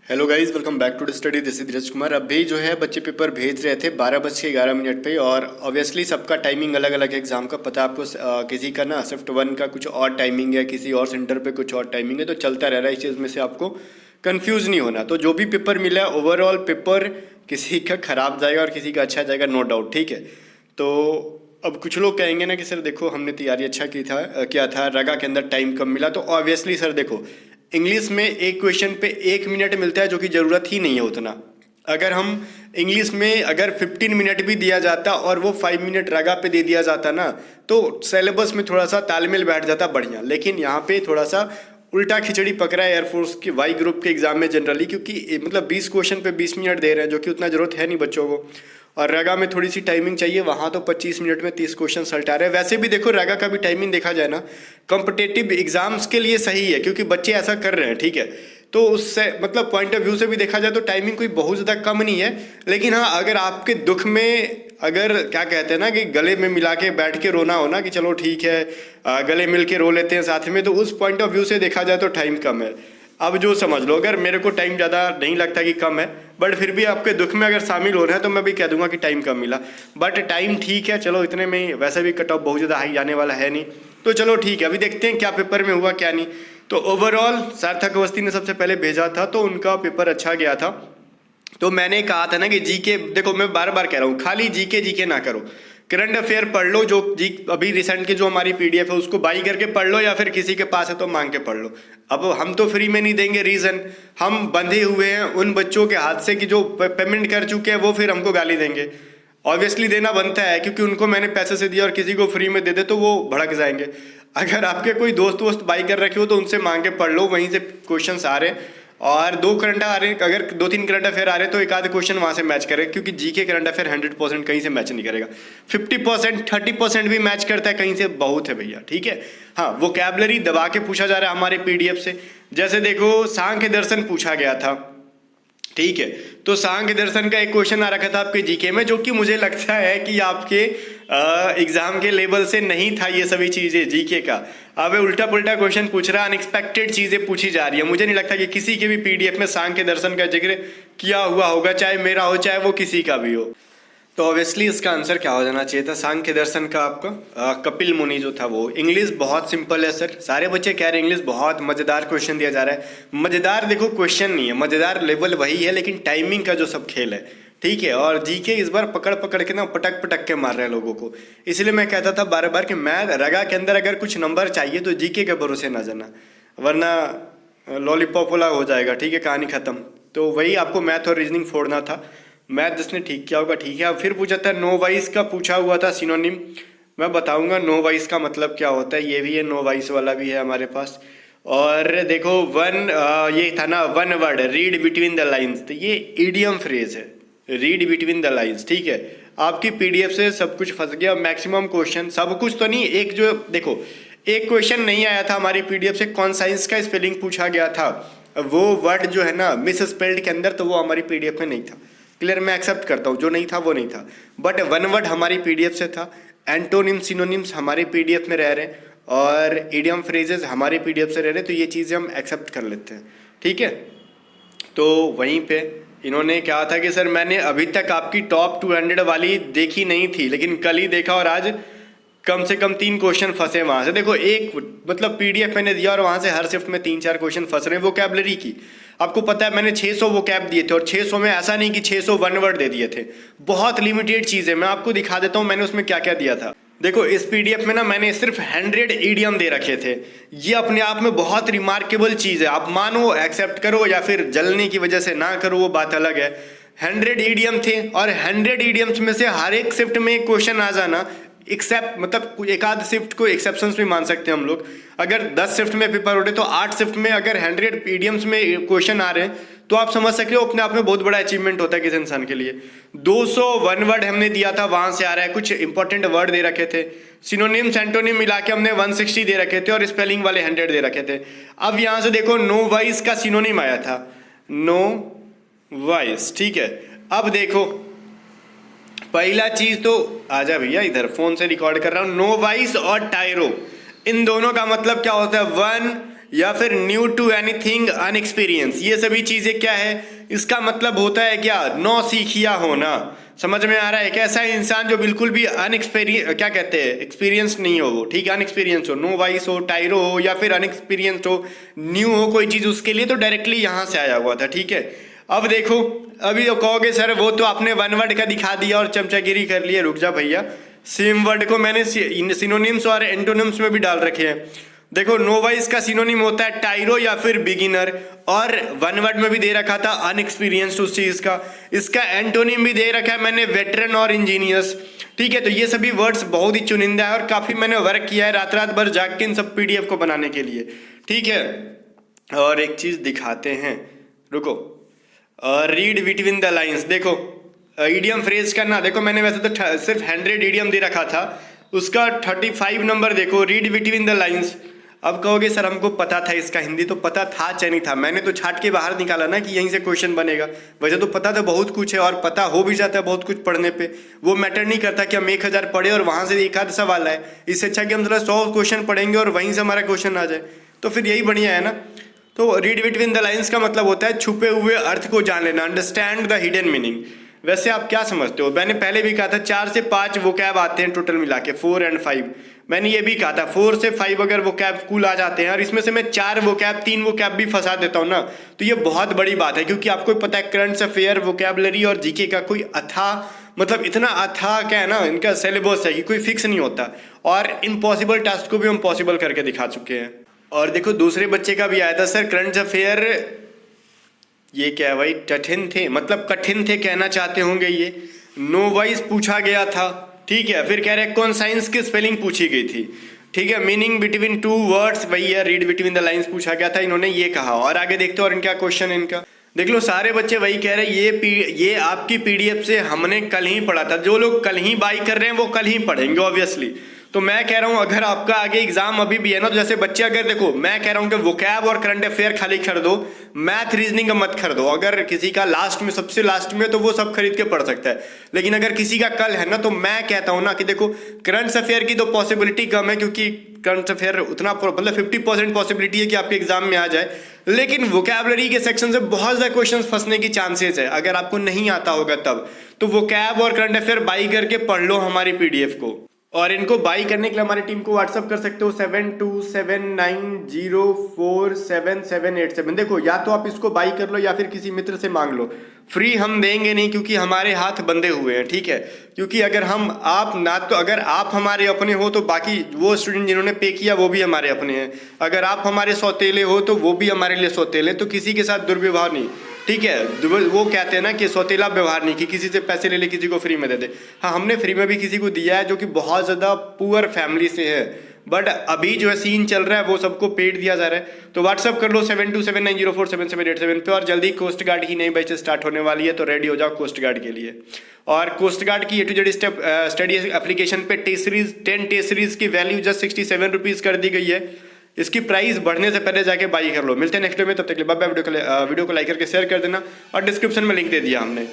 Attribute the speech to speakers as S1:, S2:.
S1: Hello guys, welcome back to the study. This is Dheeraj Kumar. अभी जो है बच्चे पेपर भेज रहे थे 12:11 पे, और ऑब्वियसली सबका टाइमिंग अलग अलग है एग्जाम का। पता है आपको, किसी का ना शिफ्ट 1 का कुछ और टाइमिंग है, किसी और सेंटर पे कुछ और टाइमिंग है, तो चलता रह रहा है। इस चीज़ में से आपको कंफ्यूज नहीं होना। तो जो भी पेपर मिला है, ओवरऑल पेपर किसी का खराब जाएगा और किसी का अच्छा जाएगा, नो डाउट। ठीक है, तो अब कुछ लोग कहेंगे ना कि सर देखो हमने तैयारी अच्छा की था किया था, रगा के अंदर टाइम कम मिला। तो ऑब्वियसली सर देखो, इंग्लिश में एक क्वेश्चन पे 1 मिनट मिलता है, जो कि ज़रूरत ही नहीं है उतना। अगर हम इंग्लिश में अगर 15 मिनट भी दिया जाता और वो 5 मिनट रगा पे दे दिया जाता ना, तो सिलेबस में थोड़ा सा तालमेल बैठ जाता बढ़िया। लेकिन यहाँ पे थोड़ा सा उल्टा खिचड़ी पकड़ा है एयरफोर्स की वाई ग्रुप के एग्जाम में जनरली, क्योंकि मतलब 20 क्वेश्चन पे 20 मिनट दे रहे हैं, जो कि उतना ज़रूरत है नहीं बच्चों को। और रगा में थोड़ी सी टाइमिंग चाहिए, वहाँ तो 25 मिनट में 30 क्वेश्चन सलटा रहे हैं। वैसे भी देखो, रगा का भी टाइमिंग देखा जाए ना, कॉम्पिटेटिव एग्जाम्स के लिए सही है, क्योंकि बच्चे ऐसा कर रहे हैं। ठीक है, तो उससे मतलब पॉइंट ऑफ व्यू से भी देखा जाए तो टाइमिंग कोई बहुत ज़्यादा कम नहीं है। लेकिन हाँ, अगर आपके दुख में, अगर क्या कहते हैं ना कि गले में मिला के बैठ के रोना हो ना, कि चलो ठीक है गले मिल के रो लेते हैं साथ में, तो उस पॉइंट ऑफ व्यू से देखा जाए तो टाइम कम है। अब जो समझ लो, अगर मेरे को टाइम ज़्यादा नहीं लगता कि कम है, बट फिर भी आपके दुख में अगर शामिल हो रहे हैं तो मैं भी कह दूंगा कि टाइम कम मिला। बट टाइम ठीक है, चलो इतने में ही, वैसे भी कट ऑफ बहुत ज़्यादा हाई जाने वाला है नहीं, तो चलो ठीक है। अभी देखते हैं क्या पेपर में हुआ क्या नहीं। तो ओवरऑल सार्थक अवस्थी ने सबसे पहले भेजा था, तो उनका पेपर अच्छा गया था। तो मैंने कहा था ना कि जीके, देखो मैं बार बार कह रहा हूँ, खाली जीके जीके ना करो, करंट अफेयर पढ़ लो। जो जी अभी रिसेंट की जो हमारी पीडीएफ है उसको बाई करके पढ़ लो, या फिर किसी के पास है तो मांग के पढ़ लो। अब हम तो फ्री में नहीं देंगे, रीज़न हम बंधे हुए हैं उन बच्चों के हाथ से कि जो पेमेंट कर चुके हैं, वो फिर हमको गाली देंगे। ऑब्वियसली देना बनता है, क्योंकि उनको मैंने पैसे से दिया और किसी को फ्री में दे दे तो वो भड़क जाएंगे। अगर आपके कोई दोस्त वोस्त बाई कर रखे हो तो उनसे मांग के पढ़ लो, वहीं से क्वेश्चन आ रहे हैं। और 2 करंट आ रहे हैं, अगर 2-3 करंट अफेयर आ रहे हैं तो एक आध क्वेश्चन वहाँ से मैच करें, क्योंकि जीके करंट अफेयर 100% कहीं से मैच नहीं करेगा। 50% 30% भी मैच करता है कहीं से, बहुत है भैया। ठीक है, हाँ, वोकैबलरी दबा के पूछा जा रहा है हमारे पीडीएफ से। जैसे देखो, सांख्य दर्शन पूछा गया था, ठीक है, तो सांख्य दर्शन का एक क्वेश्चन आ रखा था आपके जीके में, जो कि मुझे लगता है कि आपके एग्जाम के लेवल से नहीं था ये सभी चीजें जीके का। अब उल्टा पुल्टा क्वेश्चन पूछ रहा है, अनएक्सपेक्टेड चीजें पूछी जा रही है। मुझे नहीं लगता कि किसी के भी पीडीएफ में सांख्य दर्शन का जिक्र किया हुआ होगा, चाहे मेरा हो चाहे वो किसी का भी हो। तो ऑब्वियसली इसका आंसर क्या हो जाना चाहिए था, सांख्य दर्शन का आपका कपिल मुनि जो था वो। इंग्लिश बहुत सिंपल है सर, सारे बच्चे कह रहे हैं इंग्लिश बहुत मजेदार क्वेश्चन दिया जा रहा है। मजेदार देखो क्वेश्चन नहीं है, मजेदार लेवल वही है, लेकिन टाइमिंग का जो सब खेल है। ठीक है, और जीके इस बार पकड़ पकड़ के ना पटक पटक के मार रहे हैं लोगों को। इसलिए मैं कहता था बार बार कि मैं रगा के अंदर अगर कुछ नंबर चाहिए तो जीके के भरोसे ना जाना, वरना लॉलीपॉप वाला हो जाएगा। ठीक है, कहानी खत्म। तो वही आपको मैथ और रीजनिंग फोड़ना था। मैथ जिसने ठीक किया होगा ठीक है। अब फिर पूछा था नो वाइस का, पूछा हुआ था सिनोनिम। मैं बताऊंगा नो वाइस का मतलब क्या होता है, ये भी है, नो वाइस वाला भी है हमारे पास। और देखो ये था ना one word, read between the lines, तो ये ईडियम फ्रेज है, रीड बिटवीन द लाइंस। ठीक है, आपकी पीडीएफ से सब कुछ फंस गया, मैक्सिमम क्वेश्चन, सब कुछ तो नहीं। एक जो देखो, एक क्वेश्चन नहीं आया था हमारी पीडीएफ से, कॉन्साइंस का स्पेलिंग पूछा गया था, वो वर्ड जो है ना मिस स्पेल्ड के अंदर, तो वो हमारी पीडीएफ में नहीं था। क्लियर, मैं एक्सेप्ट करता हूँ, जो नहीं था वो नहीं था, बट वन वर्ड हमारी पीडीएफ से था। एंटोनिम सिनोनिम्स हमारी पीडीएफ में रह रहे हैं, और इडियम फ्रेजेस हमारी पीडीएफ से रह रहे हैं, तो ये चीज़ें हम एक्सेप्ट कर लेते हैं। ठीक है, तो वहीं पे इन्होंने कहा था कि सर मैंने अभी तक आपकी टॉप 200 वाली देखी नहीं थी, लेकिन कल ही देखा, और आज कम से कम 3 क्वेश्चन फंसे वहाँ से। देखो, एक मतलब पीडीएफ मैंने दिया और वहाँ से हर शिफ्ट में 3-4 क्वेश्चन फंस रहे हैं वोकैबलरी की। आपको पता है मैंने 600 वोकैब दिए थे, और 600 में ऐसा नहीं कि 600 वन वर्ड दे दिए थे, बहुत लिमिटेड चीज़ है। मैं आपको दिखा देता हूँ मैंने उसमें क्या क्या दिया था। देखो, इस पीडीएफ में ना मैंने सिर्फ 100 ईडियम दे रखे थे। ये अपने आप में बहुत रिमार्केबल चीज़ है, आप मानो एक्सेप्ट करो या फिर जलने की वजह से ना करो, वो बात अलग है। 100 ईडियम थे, और 100 ईडियम्स में से हर एक शिफ्ट में एक क्वेश्चन आ जाना, एक्सेप्ट मतलब एक आध शिफ्ट को एक्सेप्शंस भी मान सकते हैं हम लोग। अगर 10 शिफ्ट में पेपर हो रहे तो 8 शिफ्ट में अगर 100 ईडियम्स में क्वेश्चन आ रहे हैं, तो आप समझ सकते हो अपने आप में बहुत बड़ा अचीवमेंट होता है किसी इंसान के लिए। 200 वन वर्ड हमने दिया था, वहां से आ रहा है, कुछ इंपॉर्टेंट वर्ड दे रखे थे। सिनोनिम्स एंटोनिम मिला के हमने 160 दे रखे थे, और स्पेलिंग वाले 100 दे रखे थे। अब यहां से देखो, नो वाइस का सिनोनिम आया था, नो वाइस। ठीक है, अब देखो पहला चीज तो, आजा भैया इधर, फोन से रिकॉर्ड कर रहा हूं। नो वाइस और टायरो, इन दोनों का मतलब क्या होता है, वन या फिर न्यू टू एनीथिंग अनएक्सपीरियंस, ये सभी चीजें क्या है, इसका मतलब होता है क्या, नौ सीखिया होना। समझ में आ रहा है? एक ऐसा इंसान जो बिल्कुल भी अनएक्सपीरियंस, क्या कहते हैं, एक्सपीरियंस नहीं हो वो, ठीक है, अनएक्सपीरियंस हो, नो वाइस हो, टायरो हो, या फिर अनएक्सपीरियंस हो, न्यू हो कोई चीज, उसके लिए तो डायरेक्टली यहां से आया हुआ था। ठीक है, अब देखो, अभी तो कहोगे सर वो तो आपने वन वर्ड का दिखा दिया और चमचागिरी कर ली है। रुक जा भैया, सेम वर्ड को मैंने सिनोनिम्स और एंटोनिम्स में भी डाल रखे हैं। देखो, नोवाइस का सिनोनिम होता है टाइरो या फिर बिगिनर, और वन वर्ड में भी दे रखा था अनएक्सपीरियंस्ड उस चीज का। इसका एंटोनिम भी दे रखा है मैंने, वेटरन और इंजीनियर्स। ठीक है, तो ये सभी वर्ड्स बहुत ही चुनिंदा है और काफी मैंने वर्क किया है रात रात भर जाग के इन सब पीडीएफ को बनाने के लिए। ठीक है, और एक चीज दिखाते हैं, रुको, रीड बिटवीन द लाइन्स। देखो, ईडियम फ्रेज का ना, देखो मैंने वैसे तो सिर्फ 100 ईडियम दे रखा था, उसका 35 नंबर देखो, रीड बिटवीन द लाइन्स। अब कहोगे सर हमको पता था इसका हिंदी, तो पता था चाहे नहीं था, मैंने तो छाट के बाहर निकाला ना कि यहीं से क्वेश्चन बनेगा। वैसे तो पता तो बहुत कुछ है और पता हो भी जाता है बहुत कुछ पढ़ने पे, वो मैटर नहीं करता कि हम 1000 पढ़े और वहां से एक आध सवाल आए। इससे अच्छा कि हम थोड़ा 100 क्वेश्चन पढ़ेंगे और वहीं से हमारा क्वेश्चन आ जाए, तो फिर यही बढ़िया है ना। तो रीड बिटवीन द लाइन्स का मतलब होता है छुपे हुए अर्थ को जान लेना, अंडरस्टैंड द हिडन मीनिंग। वैसे आप क्या समझते हो, मैंने पहले भी कहा था 4 से 5 वोकैब आते हैं टोटल मिला के, 4 और 5। मैंने ये भी कहा था 4 से 5 अगर वोकैब कुल आ जाते हैं और इसमें से मैं 4 वोकैब 3 वोकैब भी फंसा देता हूँ ना, तो ये बहुत बड़ी बात है, क्योंकि आपको पता है करंट अफेयर, वोकैबलरी और जीके का कोई अथाह, मतलब इतना अथाह क्या है ना इनका सिलेबस है कि कोई फिक्स नहीं होता, और इम्पॉसिबल टास्क को भी हम पॉसिबल करके दिखा चुके हैं। और देखो, दूसरे बच्चे का भी आया था, सर करंट अफेयर ये क्या है भाई, कठिन थे, मतलब कठिन थे कहना चाहते होंगे ये। नो वाइज पूछा गया था, ठीक है, फिर कह रहे कौन साइंस की स्पेलिंग पूछी गई थी। ठीक है, मीनिंग बिटवीन 2 वर्ड्स, वही है, रीड बिटवीन द लाइंस पूछा गया था, इन्होंने ये कहा। और आगे देखते हो और इनका क्वेश्चन है इनका, देख लो सारे बच्चे वही कह रहे हैं, ये आपकी पीडीएफ से हमने कल ही पढ़ा था। जो लोग कल ही बाई कर रहे हैं वो कल ही पढ़ेंगे ऑब्वियसली। तो मैं कह रहा हूं अगर आपका आगे एग्जाम अभी भी है ना, तो जैसे बच्चे अगर देखो, मैं कह रहा हूं कि वोकैब और करंट अफेयर खाली खरीद दो, मैथ रीजनिंग का मत खरीदो। अगर किसी का लास्ट में, सबसे लास्ट में, तो वो सब खरीद के पढ़ सकता है, लेकिन अगर किसी का कल है ना, तो मैं कहता हूं ना कि देखो करंट अफेयर की तो पॉसिबिलिटी कम है, क्योंकि करंट अफेयर उतना मतलब 50% पॉसिबिलिटी है कि आपके एग्जाम में आ जाए, लेकिन वोकैबलरी के सेक्शन से बहुत ज्यादा क्वेश्चन फंसने की चांसेस है अगर आपको नहीं आता होगा तब। तो वोकैब और करंट अफेयर बाई करके पढ़ लो हमारी पीडीएफ को। और इनको बाई करने के लिए हमारी टीम को व्हाट्सअप कर सकते हो 7279047787। देखो, या तो आप इसको बाई कर लो या फिर किसी मित्र से मांग लो, फ्री हम देंगे नहीं, क्योंकि हमारे हाथ बंधे हुए हैं। ठीक है, क्योंकि अगर हम आप ना, तो अगर आप हमारे अपने हो तो बाकी वो स्टूडेंट जिन्होंने पे किया वो भी हमारे अपने हैं, अगर आप हमारे सौतेले हो तो वो भी हमारे लिए सौतेले। तो किसी के साथ दुर्व्यवहार नहीं, ठीक है, वो कहते हैं ना कि सौतेला व्यवहार नहीं, कि किसी से पैसे ले ले किसी को फ्री में दे दे। हाँ, हमने फ्री में भी किसी को दिया है जो कि बहुत ज़्यादा पुअर फैमिली से है, बट अभी जो है सीन चल रहा है वो सबको पेड दिया जा रहा है। तो व्हाट्सअप कर लो 7279047787 पे, और जल्दी कोस्ट गार्ड की नई बैच स्टार्ट होने वाली है, तो रेडी हो जाओ कोस्ट गार्ड के लिए। और कोस्ट गार्ड की A to Z study application पे टेस्ट सीरीज 10 टेस्ट सीरीज की वैल्यू जस्ट 67 रुपीज़ कर दी गई है। इसकी प्राइस बढ़ने से पहले जाके बाई कर लो। मिलते हैं नेक्स्ट वीडियो में, तब तक के लिए बाय बाय। वीडियो को लाइक करके शेयर कर देना और डिस्क्रिप्शन में लिंक दे दिया हमने।